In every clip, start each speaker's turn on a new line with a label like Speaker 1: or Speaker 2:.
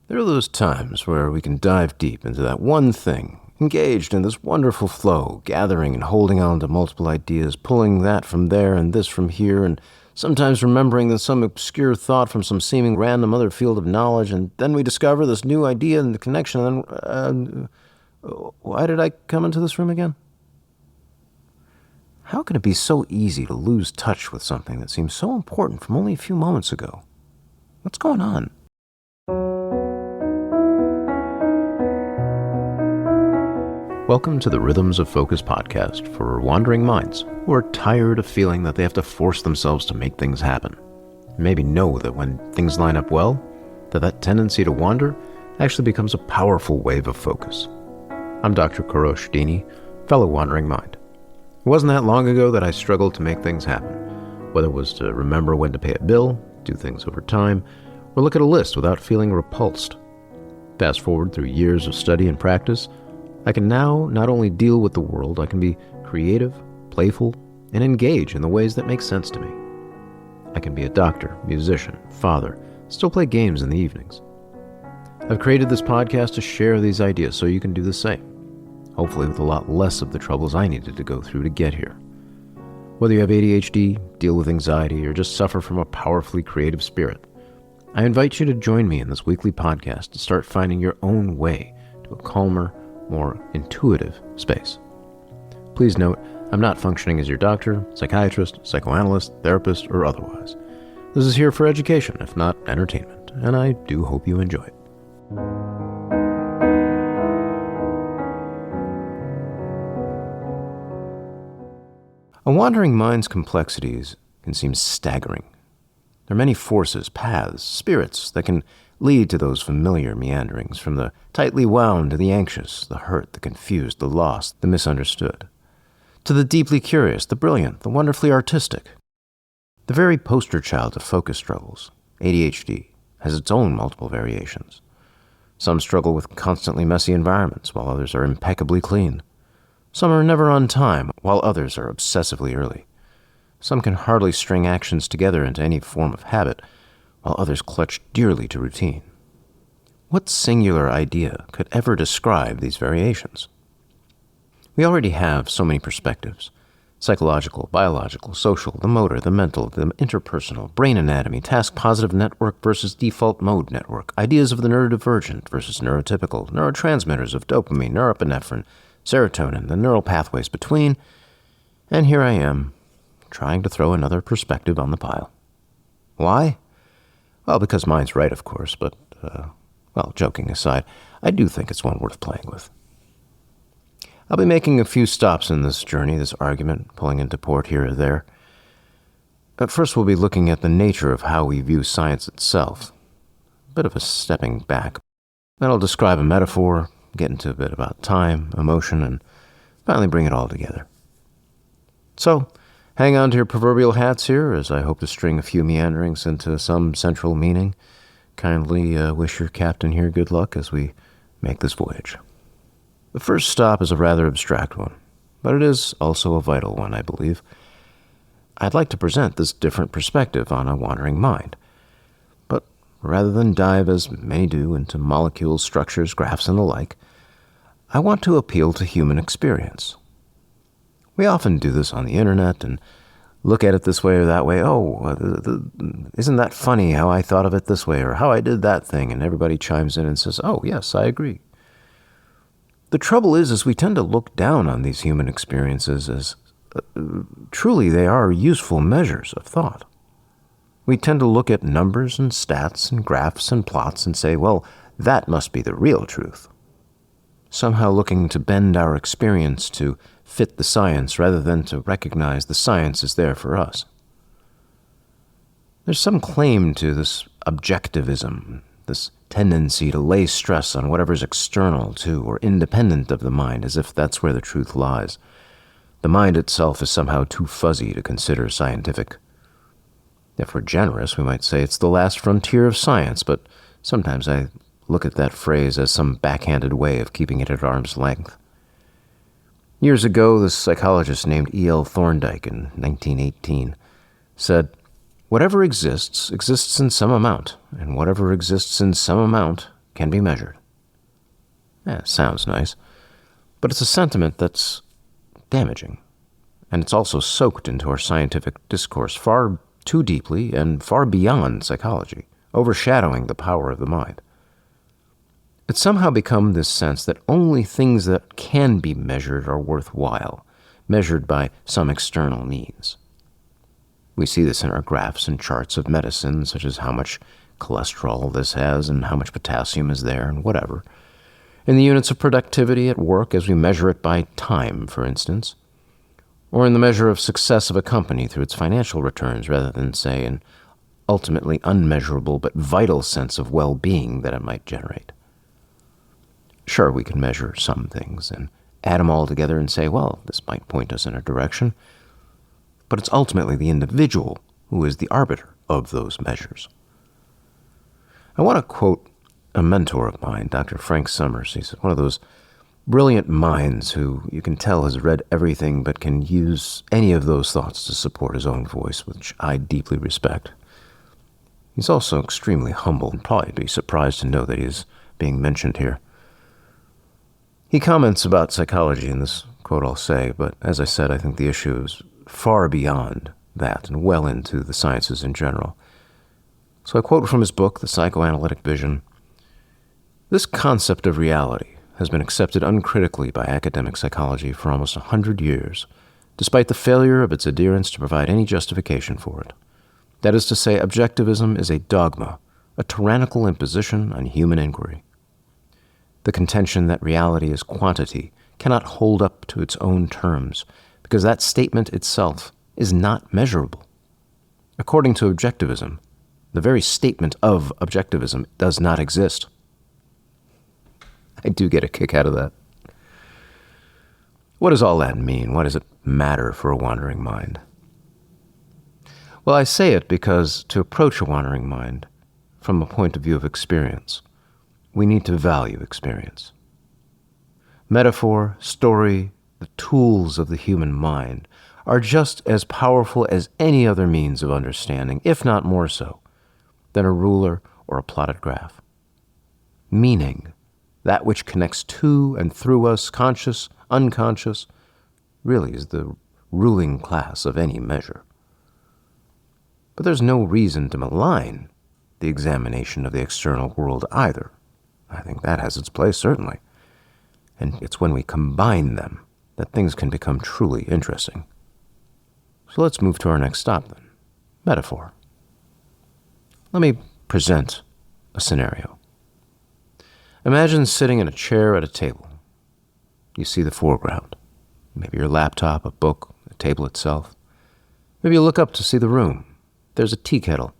Speaker 1: There are those times where we can dive deep into that one thing, engaged in this wonderful flow, gathering and holding on to multiple ideas, pulling that from there and this from here, and sometimes remembering that some obscure thought from some seeming random other field of knowledge, and then we discover this new idea and the connection, and then, why did I come into this room again? How can it be so easy to lose touch with something that seems so important from only a few moments ago? What's going on? Welcome to the Rhythms of Focus podcast for wandering minds who are tired of feeling that they have to force themselves to make things happen. Maybe know that when things line up well, that tendency to wander actually becomes a powerful wave of focus. I'm Dr. Kourosh Dini, fellow wandering mind. It wasn't that long ago that I struggled to make things happen, whether it was to remember when to pay a bill, do things over time, or look at a list without feeling repulsed. Fast forward through years of study and practice, I can now not only deal with the world, I can be creative, playful, and engage in the ways that make sense to me. I can be a doctor, musician, father, still play games in the evenings. I've created this podcast to share these ideas so you can do the same, hopefully with a lot less of the troubles I needed to go through to get here. Whether you have ADHD, deal with anxiety, or just suffer from a powerfully creative spirit, I invite you to join me in this weekly podcast to start finding your own way to a calmer, more intuitive space. Please note, I'm not functioning as your doctor, psychiatrist, psychoanalyst, therapist, or otherwise. This is here for education, if not entertainment, and I do hope you enjoy it. A wandering mind's complexities can seem staggering. There are many forces, paths, spirits that can lead to those familiar meanderings, from the tightly wound to the anxious, the hurt, the confused, the lost, the misunderstood, to the deeply curious, the brilliant, the wonderfully artistic. The very poster child of focus struggles, ADHD, has its own multiple variations. Some struggle with constantly messy environments, while others are impeccably clean. Some are never on time, while others are obsessively early. Some can hardly string actions together into any form of habit, while others clutch dearly to routine. What singular idea could ever describe these variations? We already have so many perspectives: psychological, biological, social, the motor, the mental, the interpersonal, brain anatomy, task-positive network versus default mode network, ideas of the neurodivergent versus neurotypical, neurotransmitters of dopamine, norepinephrine, serotonin, the neural pathways between, and here I am, trying to throw another perspective on the pile. Why? Well, because mine's right, of course, but, joking aside, I do think it's one worth playing with. I'll be making a few stops in this journey, this argument, pulling into port here or there. But first we'll be looking at the nature of how we view science itself. A bit of a stepping back. Then I'll describe a metaphor, get into a bit about time, emotion, and finally bring it all together. So, hang on to your proverbial hats here, as I hope to string a few meanderings into some central meaning. Kindly wish your captain here good luck as we make this voyage. The first stop is a rather abstract one, but it is also a vital one, I believe. I'd like to present this different perspective on a wandering mind. But rather than dive, as many do, into molecules, structures, graphs, and the like, I want to appeal to human experience. We often do this on the internet and look at it this way or that way. Isn't that funny how I thought of it this way, or how I did that thing? And everybody chimes in and says, oh, yes, I agree. The trouble is we tend to look down on these human experiences as truly they are useful measures of thought. We tend to look at numbers and stats and graphs and plots and say, well, that must be the real truth. Somehow looking to bend our experience to fit the science rather than to recognize the science is there for us. There's some claim to this objectivism, this tendency to lay stress on whatever's external to or independent of the mind, as if that's where the truth lies. The mind itself is somehow too fuzzy to consider scientific. If we're generous, we might say it's the last frontier of science, but sometimes I look at that phrase as some backhanded way of keeping it at arm's length. Years ago, this psychologist named E.L. Thorndike in 1918 said, "Whatever exists, exists in some amount, and whatever exists in some amount can be measured. Sounds nice, but it's a sentiment that's damaging, and it's also soaked into our scientific discourse far too deeply and far beyond psychology, overshadowing the power of the mind. It's somehow become this sense that only things that can be measured are worthwhile, measured by some external means. We see this in our graphs and charts of medicine, such as how much cholesterol this has and how much potassium is there and whatever. In the units of productivity at work as we measure it by time, for instance. Or in the measure of success of a company through its financial returns rather than, say, an ultimately unmeasurable but vital sense of well-being that it might generate. Sure, we can measure some things and add them all together and say, well, this might point us in a direction, but it's ultimately the individual who is the arbiter of those measures. I want to quote a mentor of mine, Dr. Frank Summers. He's one of those brilliant minds who you can tell has read everything but can use any of those thoughts to support his own voice, which I deeply respect. He's also extremely humble and probably be surprised to know that he is being mentioned here. He comments about psychology in this quote I'll say, but as I said, I think the issue is far beyond that and well into the sciences in general. So I quote from his book, The Psychoanalytic Vision. This concept of reality has been accepted uncritically by academic psychology for almost 100 years, despite the failure of its adherents to provide any justification for it. That is to say, objectivism is a dogma, a tyrannical imposition on human inquiry. The contention that reality is quantity cannot hold up to its own terms, because that statement itself is not measurable. According to objectivism, the very statement of objectivism does not exist. I do get a kick out of that. What does all that mean? What does it matter for a wandering mind? Well, I say it because to approach a wandering mind from a point of view of experience, we need to value experience. Metaphor, story, the tools of the human mind are just as powerful as any other means of understanding, if not more so, than a ruler or a plotted graph. Meaning, that which connects to and through us, conscious, unconscious, really is the ruling class of any measure. But there's no reason to malign the examination of the external world either. I think that has its place, certainly. And it's when we combine them that things can become truly interesting. So let's move to our next stop then. Metaphor. Let me present a scenario. Imagine sitting in a chair at a table. You see the foreground. Maybe your laptop, a book, the table itself. Maybe you look up to see the room. There's a tea kettle,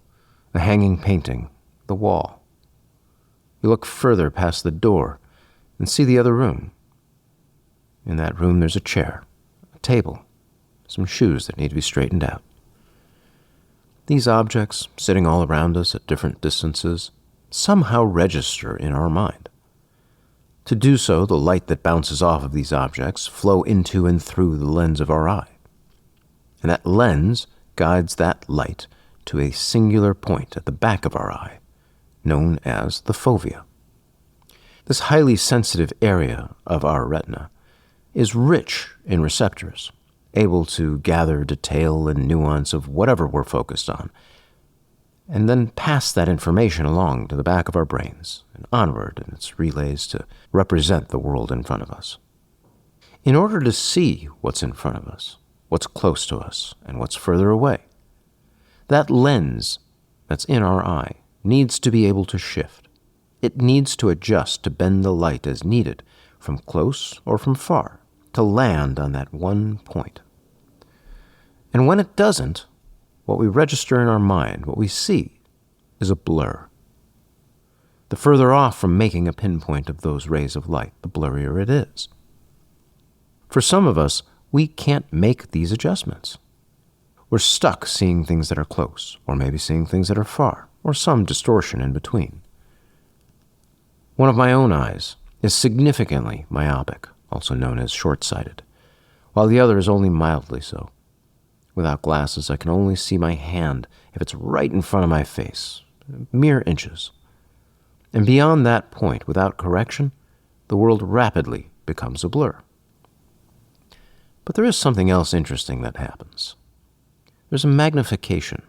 Speaker 1: a hanging painting, the wall. You look further past the door and see the other room. In that room there's a chair, a table, some shoes that need to be straightened out. These objects, sitting all around us at different distances, somehow register in our mind. To do so, the light that bounces off of these objects flow into and through the lens of our eye. And that lens guides that light to a singular point at the back of our eye, known as the fovea. This highly sensitive area of our retina is rich in receptors, able to gather detail and nuance of whatever we're focused on, and then pass that information along to the back of our brains and onward in its relays to represent the world in front of us. In order to see what's in front of us, what's close to us, and what's further away, that lens that's in our eye needs to be able to shift. It needs to adjust to bend the light as needed, from close or from far, to land on that one point. And when it doesn't, what we register in our mind, what we see, is a blur. The further off from making a pinpoint of those rays of light, the blurrier it is. For some of us, we can't make these adjustments. We're stuck seeing things that are close, or maybe seeing things that are far, or some distortion in between. One of my own eyes is significantly myopic, also known as short-sighted, while the other is only mildly so. Without glasses, I can only see my hand if it's right in front of my face, mere inches. And beyond that point, without correction, the world rapidly becomes a blur. But there is something else interesting that happens. There's a magnification.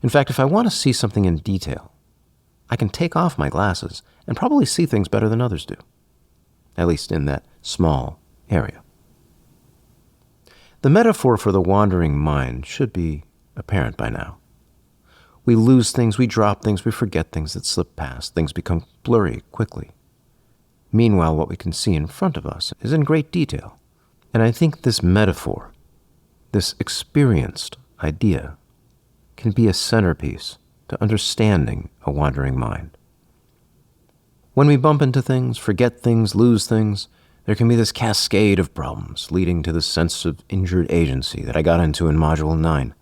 Speaker 1: In fact, if I want to see something in detail, I can take off my glasses and probably see things better than others do, at least in that small area. The metaphor for the wandering mind should be apparent by now. We lose things, we drop things, we forget things that slip past. Things become blurry quickly. Meanwhile, what we can see in front of us is in great detail. And I think this metaphor, this experienced idea, can be a centerpiece to understanding a wandering mind. When we bump into things, forget things, lose things, there can be this cascade of problems leading to the sense of injured agency that I got into in Module 9,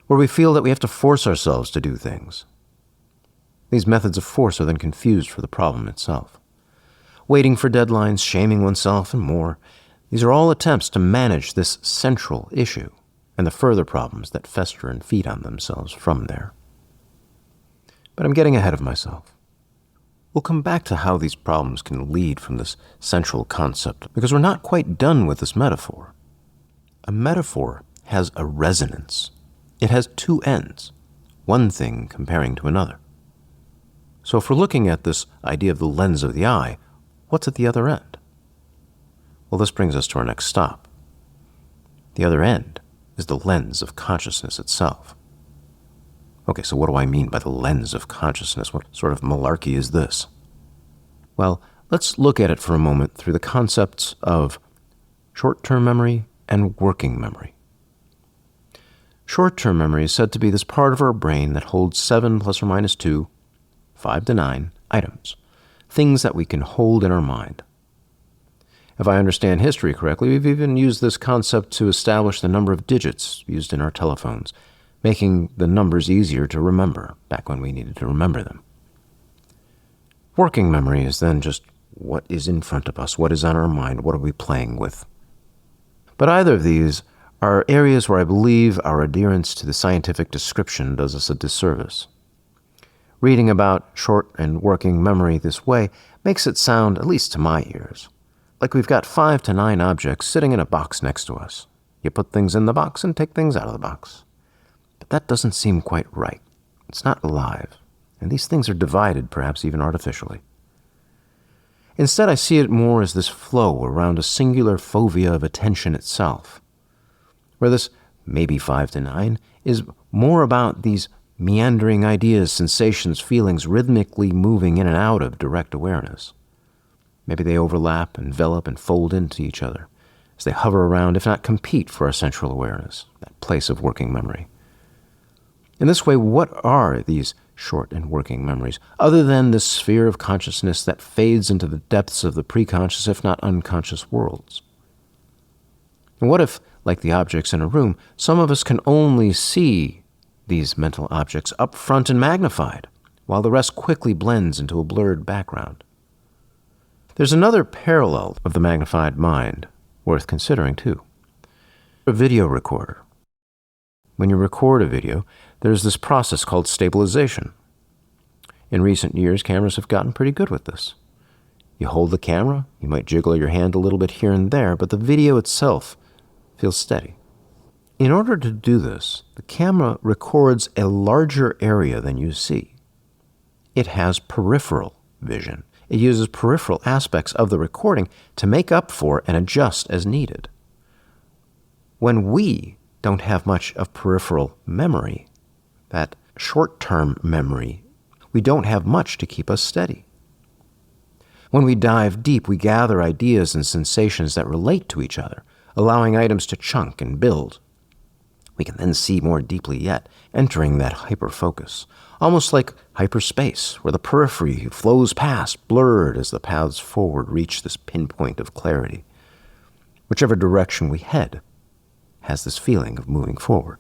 Speaker 1: where we feel that we have to force ourselves to do things. These methods of force are then confused for the problem itself. Waiting for deadlines, shaming oneself, and more, these are all attempts to manage this central issue and the further problems that fester and feed on themselves from there. But I'm getting ahead of myself. We'll come back to how these problems can lead from this central concept, because we're not quite done with this metaphor. A metaphor has a resonance. It has two ends, one thing comparing to another. So if we're looking at this idea of the lens of the eye, what's at the other end? Well, this brings us to our next stop. The other end is the lens of consciousness itself. Okay, so what do I mean by the lens of consciousness? What sort of malarkey is this? Well, let's look at it for a moment through the concepts of short-term memory and working memory. Short-term memory is said to be this part of our brain that holds 7 plus or minus 2, 5 to 9 items, things that we can hold in our mind. If I understand history correctly, we've even used this concept to establish the number of digits used in our telephones, making the numbers easier to remember back when we needed to remember them. Working memory is then just what is in front of us, what is on our mind, what are we playing with. But either of these are areas where I believe our adherence to the scientific description does us a disservice. Reading about short and working memory this way makes it sound, at least to my ears, like we've got 5 to 9 objects sitting in a box next to us. You put things in the box and take things out of the box. But that doesn't seem quite right. It's not alive, and these things are divided, perhaps even artificially. Instead, I see it more as this flow around a singular fovea of attention itself, where this maybe 5 to 9 is more about these meandering ideas, sensations, feelings rhythmically moving in and out of direct awareness. Maybe they overlap, envelop, and fold into each other as they hover around, if not compete, for our central awareness, that place of working memory. In this way, what are these short and working memories, other than this sphere of consciousness that fades into the depths of the preconscious, if not unconscious worlds? And what if, like the objects in a room, some of us can only see these mental objects up front and magnified, while the rest quickly blends into a blurred background? There's another parallel of the magnified mind worth considering, too. A video recorder. When you record a video, there's this process called stabilization. In recent years, cameras have gotten pretty good with this. You hold the camera, you might jiggle your hand a little bit here and there, but the video itself feels steady. In order to do this, the camera records a larger area than you see. It has peripheral vision. It uses peripheral aspects of the recording to make up for and adjust as needed. When we don't have much of peripheral memory, that short-term memory, we don't have much to keep us steady. When we dive deep, we gather ideas and sensations that relate to each other, allowing items to chunk and build. We can then see more deeply yet, entering that hyper-focus, almost like hyperspace, where the periphery flows past, blurred as the paths forward reach this pinpoint of clarity. Whichever direction we head has this feeling of moving forward.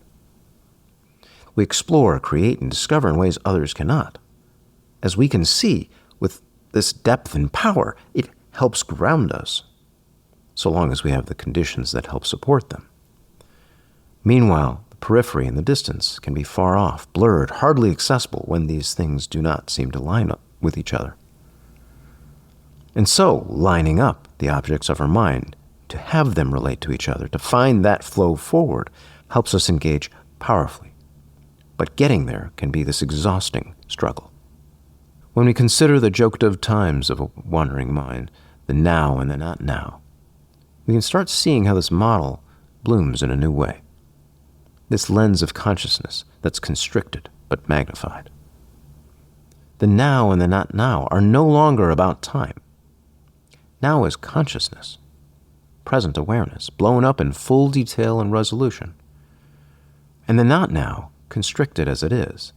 Speaker 1: We explore, create, and discover in ways others cannot. As we can see, with this depth and power, it helps ground us, so long as we have the conditions that help support them. Meanwhile, the periphery and the distance can be far off, blurred, hardly accessible when these things do not seem to line up with each other. And so, lining up the objects of our mind to have them relate to each other, to find that flow forward, helps us engage powerfully. But getting there can be this exhausting struggle. When we consider the joke-of times of a wandering mind, the now and the not now, we can start seeing how this model blooms in a new way. This lens of consciousness that's constricted but magnified. The now and the not now are no longer about time. Now is consciousness, present awareness, blown up in full detail and resolution. And the not now, constricted as it is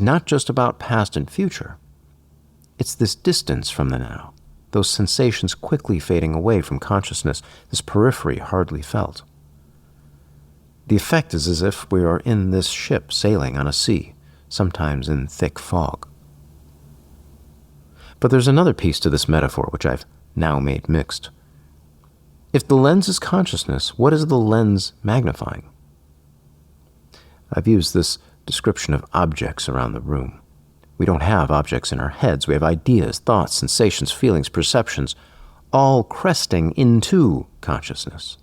Speaker 1: not just about past and future. It's this distance from the now, those sensations quickly fading away from consciousness, this periphery hardly felt. The effect is as if we are in this ship sailing on a sea, sometimes in thick fog. But there's another piece to this metaphor which I've now made mixed. If the lens is consciousness, what is the lens magnifying? I've used this description of objects around the room. We don't have objects in our heads. We have ideas, thoughts, sensations, feelings, perceptions, all cresting into consciousness.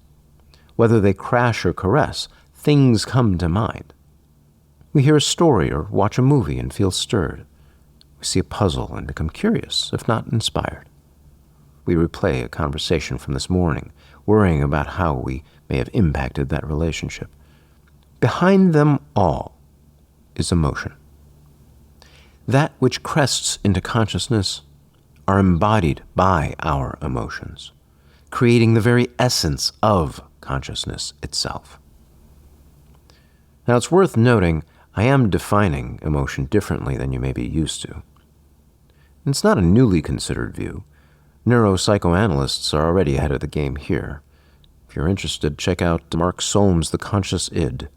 Speaker 1: Whether they crash or caress, things come to mind. We hear a story or watch a movie and feel stirred. We see a puzzle and become curious, if not inspired. We replay a conversation from this morning, worrying about how we may have impacted that relationship. Behind them all is emotion. That which crests into consciousness are embodied by our emotions, creating the very essence of consciousness itself. Now, it's worth noting I am defining emotion differently than you may be used to. It's not a newly considered view. Neuropsychoanalysts are already ahead of the game here. If you're interested, check out Mark Solm's The Conscious Id.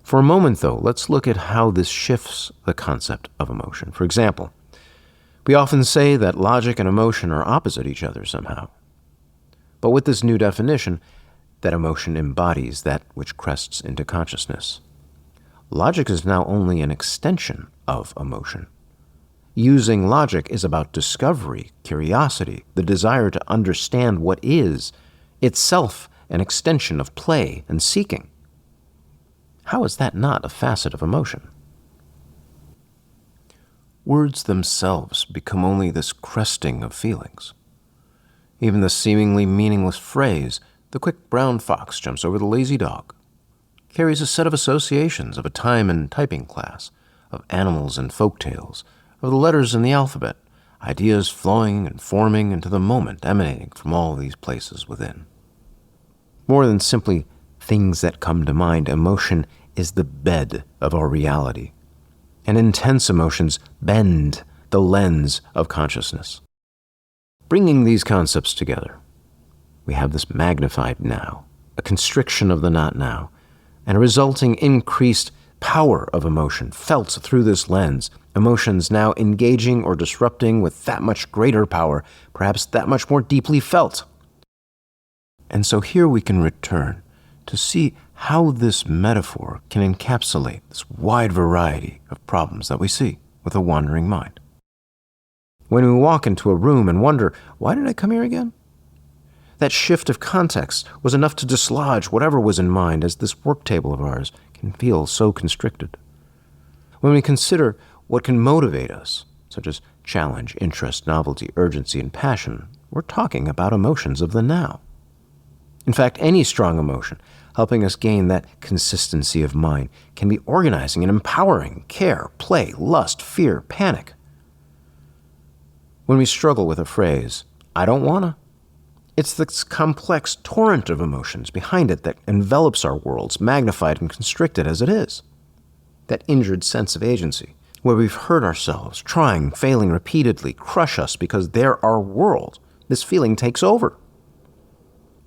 Speaker 1: For a moment, though, let's look at how this shifts the concept of emotion. For example, we often say that logic and emotion are opposite each other somehow. But with this new definition, that emotion embodies that which crests into consciousness. Logic is now only an extension of emotion. Using logic is about discovery, curiosity, the desire to understand what is, itself an extension of play and seeking. How is that not a facet of emotion? Words themselves become only this cresting of feelings. Even the seemingly meaningless phrase, "the quick brown fox jumps over the lazy dog," carries a set of associations of a time and typing class, of animals and folk tales, of the letters in the alphabet, ideas flowing and forming into the moment emanating from all these places within. More than simply things that come to mind, emotion is the bed of our reality, and intense emotions bend the lens of consciousness. Bringing these concepts together, we have this magnified now, a constriction of the not now, and a resulting increased power of emotion felt through this lens, emotions now engaging or disrupting with that much greater power, perhaps that much more deeply felt. And so here we can return to see how this metaphor can encapsulate this wide variety of problems that we see with a wandering mind. When we walk into a room and wonder, why did I come here again? That shift of context was enough to dislodge whatever was in mind, as this work table of ours can feel so constricted. When we consider what can motivate us, such as challenge, interest, novelty, urgency, and passion, we're talking about emotions of the now. In fact, any strong emotion, helping us gain that consistency of mind, can be organizing and empowering care, play, lust, fear, panic. When we struggle with a phrase, "I don't wanna," it's this complex torrent of emotions behind it that envelops our worlds, magnified and constricted as it is. That injured sense of agency, where we've hurt ourselves, trying, failing repeatedly, crush us because they're our world. This feeling takes over.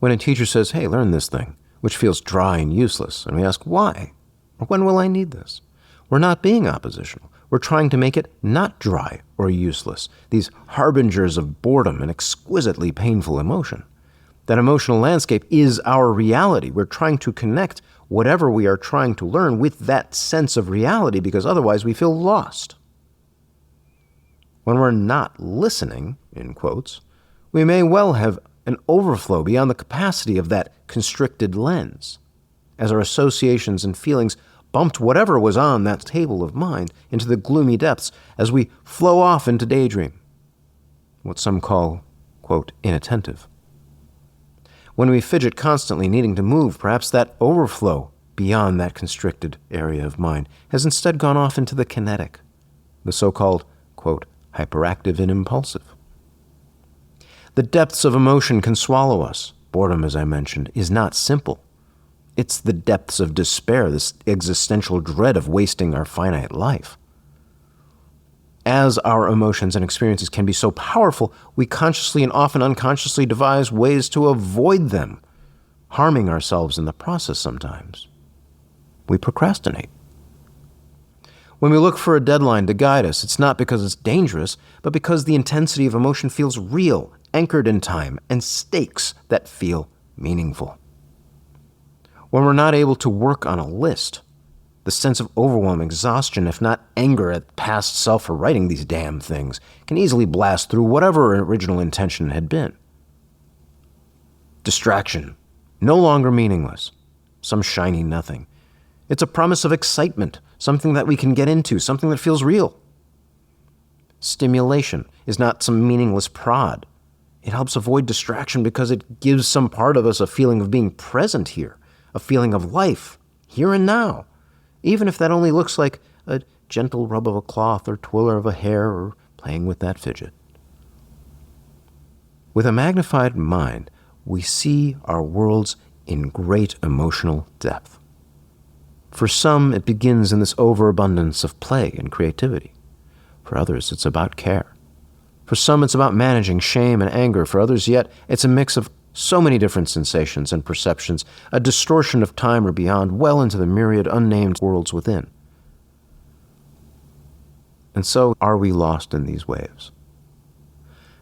Speaker 1: When a teacher says, "Hey, learn this thing," which feels dry and useless, and we ask, why? Or when will I need this? We're not being oppositional. We're trying to make it not dry or useless, these harbingers of boredom and exquisitely painful emotion. That emotional landscape is our reality. We're trying to connect whatever we are trying to learn with that sense of reality, because otherwise we feel lost. When we're not listening, in quotes, we may well have an overflow beyond the capacity of that constricted lens, as our associations and feelings bumped whatever was on that table of mind into the gloomy depths as we flow off into daydream, what some call, quote, inattentive. When we fidget constantly needing to move, perhaps that overflow beyond that constricted area of mind has instead gone off into the kinetic, the so-called, quote, hyperactive and impulsive. The depths of emotion can swallow us. Boredom, as I mentioned, is not simple. It's the depths of despair, this existential dread of wasting our finite life. As our emotions and experiences can be so powerful, we consciously and often unconsciously devise ways to avoid them, harming ourselves in the process sometimes. We procrastinate. When we look for a deadline to guide us, it's not because it's dangerous, but because the intensity of emotion feels real, anchored in time, and stakes that feel meaningful. When we're not able to work on a list, the sense of overwhelming exhaustion, if not anger at past self for writing these damn things, can easily blast through whatever original intention had been. Distraction, no longer meaningless, some shiny nothing. It's a promise of excitement, something that we can get into, something that feels real. Stimulation is not some meaningless prod. It helps avoid distraction because it gives some part of us a feeling of being present here, a feeling of life, here and now, even if that only looks like a gentle rub of a cloth or twirl of a hair or playing with that fidget. With a magnified mind, we see our worlds in great emotional depth. For some, it begins in this overabundance of play and creativity. For others, it's about care. For some, it's about managing shame and anger. For others, yet, it's a mix of so many different sensations and perceptions, a distortion of time or beyond, well into the myriad unnamed worlds within. And so are we lost in these waves.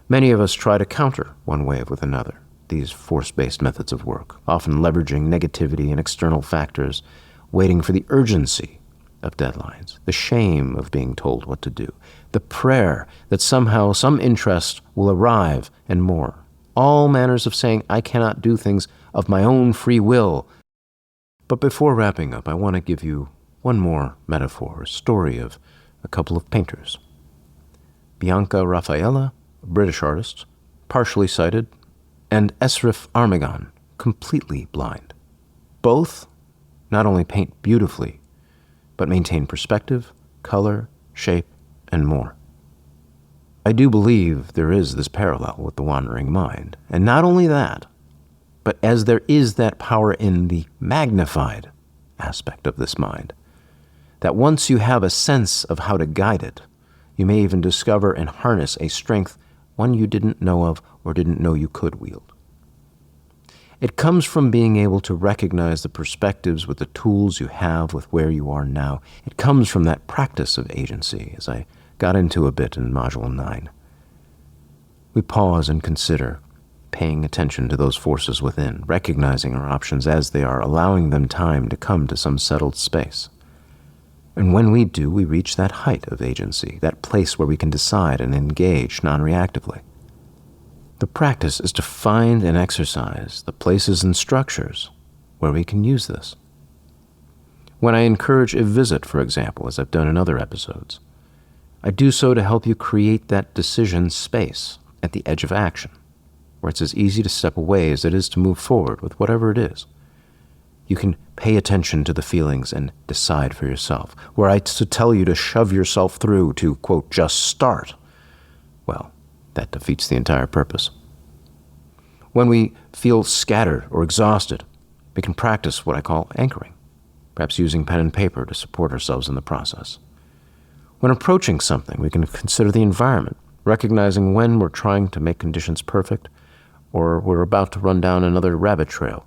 Speaker 1: Many of us try to counter one wave with another, these force-based methods of work, often leveraging negativity and external factors, waiting for the urgency of deadlines, the shame of being told what to do, the prayer that somehow some interest will arrive, and more. All manners of saying, I cannot do things of my own free will. But before wrapping up, I want to give you one more metaphor, a story of a couple of painters. Bianca Raffaella, a British artist, partially sighted, and Esrif Armagan, completely blind. Both not only paint beautifully, but maintain perspective, color, shape, and more. I do believe there is this parallel with the wandering mind. And not only that, but as there is that power in the magnified aspect of this mind, that once you have a sense of how to guide it, you may even discover and harness a strength one you didn't know of or didn't know you could wield. It comes from being able to recognize the perspectives with the tools you have with where you are now. It comes from that practice of agency, as I got into a bit in Module 9. We pause and consider, paying attention to those forces within, recognizing our options as they are, allowing them time to come to some settled space. And when we do, we reach that height of agency, that place where we can decide and engage non-reactively. The practice is to find and exercise the places and structures where we can use this. When I encourage a visit, for example, as I've done in other episodes, I do so to help you create that decision space at the edge of action, where it's as easy to step away as it is to move forward with whatever it is. You can pay attention to the feelings and decide for yourself. Were I to tell you to shove yourself through, to, quote, just start, well, that defeats the entire purpose. When we feel scattered or exhausted, we can practice what I call anchoring, perhaps using pen and paper to support ourselves in the process. When approaching something, we can consider the environment, recognizing when we're trying to make conditions perfect, or we're about to run down another rabbit trail,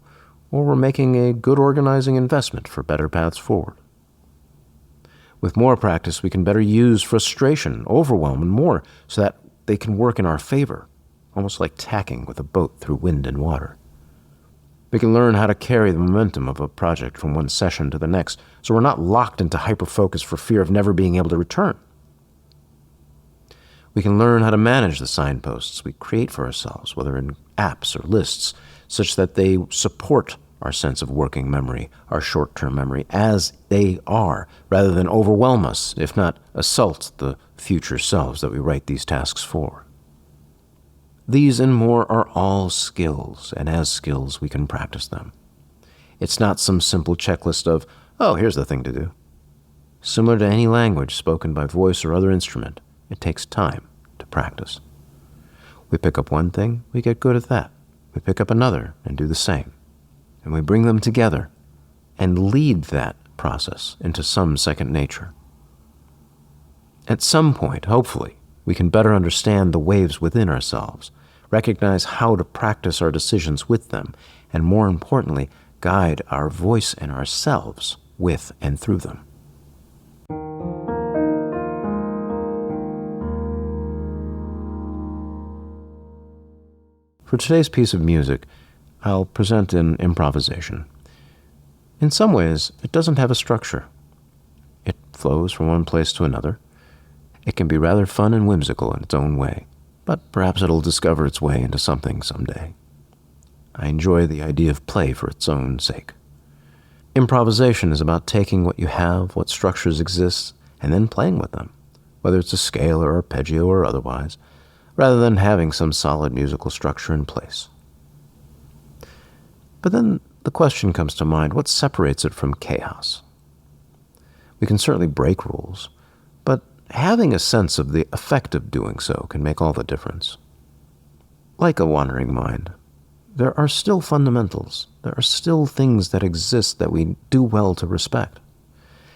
Speaker 1: or we're making a good organizing investment for better paths forward. With more practice, we can better use frustration, overwhelm, and more so that they can work in our favor, almost like tacking with a boat through wind and water. We can learn how to carry the momentum of a project from one session to the next, so we're not locked into hyperfocus for fear of never being able to return. We can learn how to manage the signposts we create for ourselves, whether in apps or lists, such that they support our sense of working memory, our short-term memory, as they are, rather than overwhelm us, if not assault the future selves that we write these tasks for. These and more are all skills, and as skills we can practice them. It's not some simple checklist of, oh, here's the thing to do. Similar to any language spoken by voice or other instrument, it takes time to practice. We pick up one thing, we get good at that. We pick up another and do the same. And we bring them together and lead that process into some second nature. At some point, hopefully, we can better understand the waves within ourselves, recognize how to practice our decisions with them, and more importantly, guide our voice and ourselves with and through them. For today's piece of music, I'll present an improvisation. In some ways, it doesn't have a structure. It flows from one place to another. It can be rather fun and whimsical in its own way, but perhaps it'll discover its way into something someday. I enjoy the idea of play for its own sake. Improvisation is about taking what you have, what structures exist, and then playing with them, whether it's a scale or arpeggio or otherwise, rather than having some solid musical structure in place. But then the question comes to mind, what separates it from chaos? We can certainly break rules, but having a sense of the effect of doing so can make all the difference. Like a wandering mind, there are still fundamentals. There are still things that exist that we do well to respect.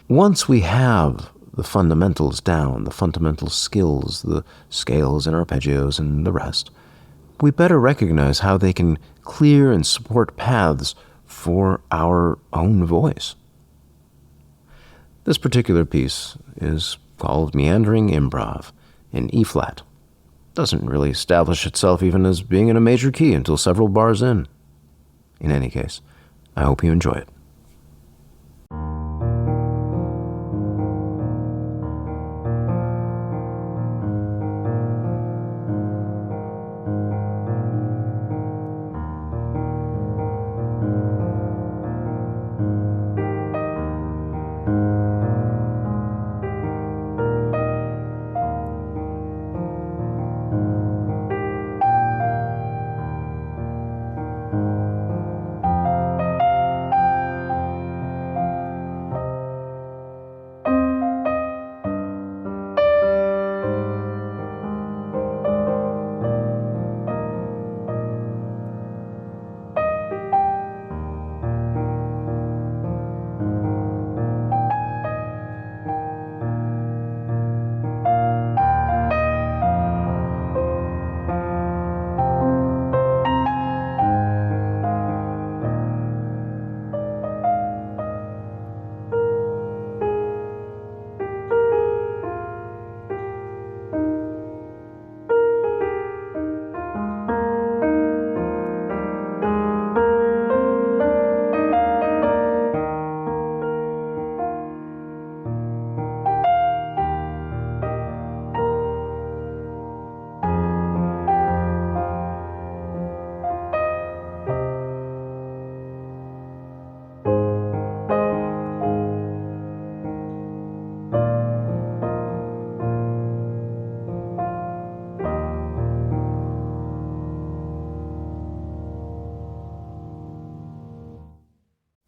Speaker 1: Once we have the fundamentals down, the fundamental skills, the scales and arpeggios and the rest, we better recognize how they can clear and support paths for our own voice. This particular piece is called Meandering Improv in E-flat. Doesn't really establish itself even as being in a major key until several bars in. In any case, I hope you enjoy it.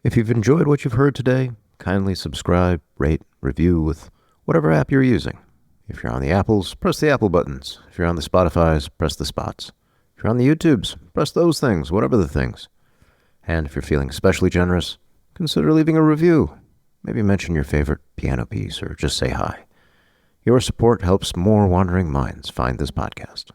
Speaker 1: If you've enjoyed what you've heard today, kindly subscribe, rate, review with whatever app you're using. If you're on the Apples, press the Apple buttons. If you're on the Spotifys, press the spots. If you're on the YouTubes, press those things, whatever the things. And if you're feeling especially generous, consider leaving a review. Maybe mention your favorite piano piece or just say hi. Your support helps more wandering minds find this podcast.